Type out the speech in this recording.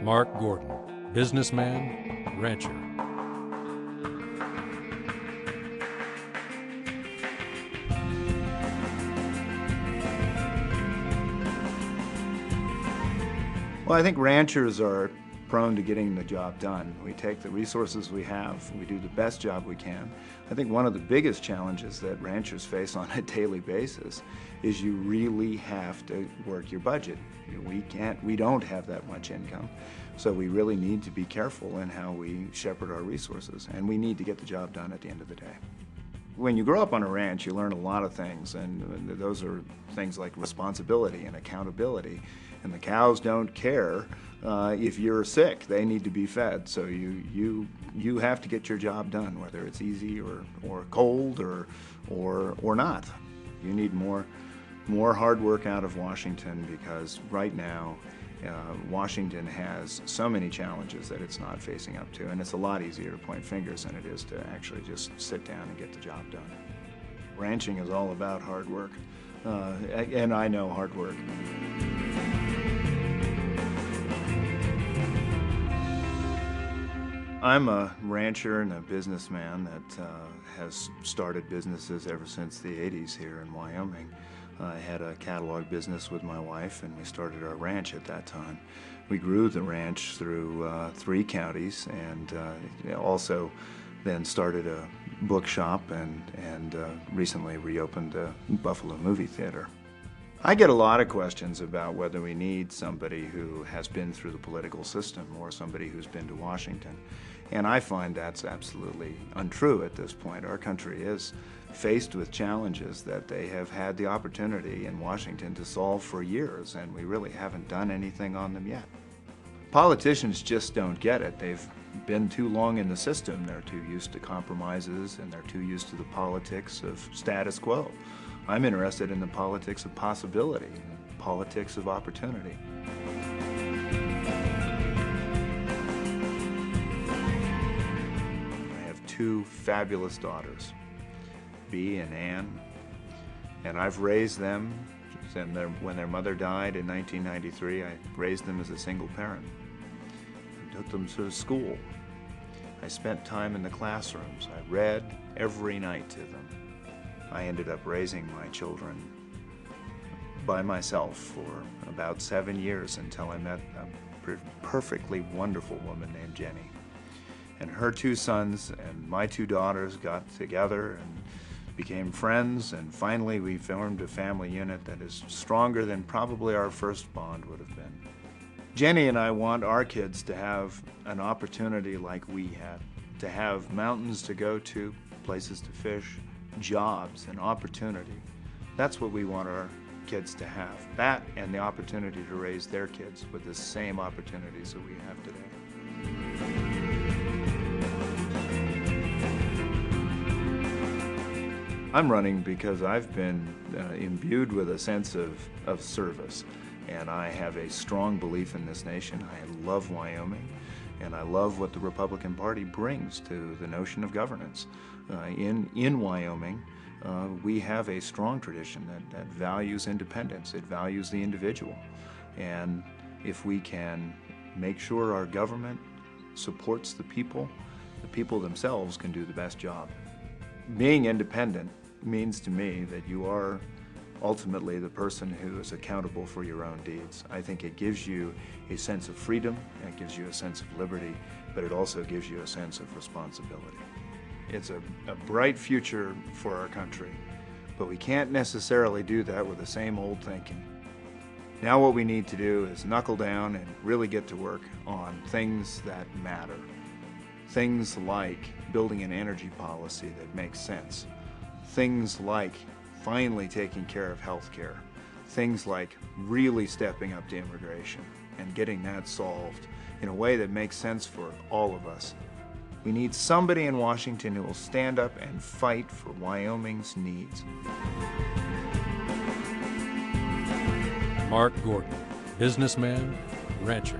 Mark Gordon, businessman, rancher. Well, I think ranchers are prone to getting the job done. We take the resources we have, we do the best job we can. I think one of the biggest challenges that ranchers face on a daily basis is you really have to work your budget. We don't have that much income, so we really need to be careful in how we shepherd our resources, and we need to get the job done at the end of the day. When you grow up on a ranch, you learn a lot of things, and those are things like responsibility and accountability. And the cows don't care if you're sick; they need to be fed. So you have to get your job done, whether it's easy or cold or not. You need more hard work out of Washington, because right now Washington has so many challenges that it's not facing up to, and it's a lot easier to point fingers than it is to actually just sit down and get the job done. Ranching is all about hard work, and I know hard work. I'm a rancher and a businessman that has started businesses ever since the 80s here in Wyoming. I had a catalog business with my wife, and we started our ranch at that time. We grew the ranch through 3 counties, and also then started a bookshop and recently reopened the Buffalo Movie Theater. I get a lot of questions about whether we need somebody who has been through the political system or somebody who's been to Washington. And I find that's absolutely untrue at this point. Our country is faced with challenges that they have had the opportunity in Washington to solve for years, and we really haven't done anything on them yet. Politicians just don't get it. They've been too long in the system. They're too used to compromises, and they're too used to the politics of status quo. I'm interested in the politics of possibility, the politics of opportunity. I have 2 fabulous daughters, Bea and Ann, and I've raised them. When their mother died in 1993, I raised them as a single parent. I took them to school. I spent time in the classrooms. I read every night to them. I ended up raising my children by myself for about 7 years until I met a perfectly wonderful woman named Jenny. And her 2 sons and my 2 daughters got together and became friends, and finally we formed a family unit that is stronger than probably our first bond would have been. Jenny and I want our kids to have an opportunity like we had, to have mountains to go to, places to fish, jobs and opportunity. That's what we want our kids to have. That and the opportunity to raise their kids with the same opportunities that we have today. I'm running because I've been imbued with a sense of service, and I have a strong belief in this nation. I love Wyoming, and I love what the Republican Party brings to the notion of governance. In Wyoming, we have a strong tradition that values independence. It values the individual. And if we can make sure our government supports the people themselves can do the best job. Being independent means to me that you are ultimately the person who is accountable for your own deeds. I think it gives you a sense of freedom, it gives you a sense of liberty, but it also gives you a sense of responsibility. It's a bright future for our country, but we can't necessarily do that with the same old thinking. Now what we need to do is knuckle down and really get to work on things that matter. Things like building an energy policy that makes sense. Things like finally taking care of health care. Things like really stepping up to immigration and getting that solved in a way that makes sense for all of us. We need somebody in Washington who will stand up and fight for Wyoming's needs. Mark Gordon, businessman, rancher.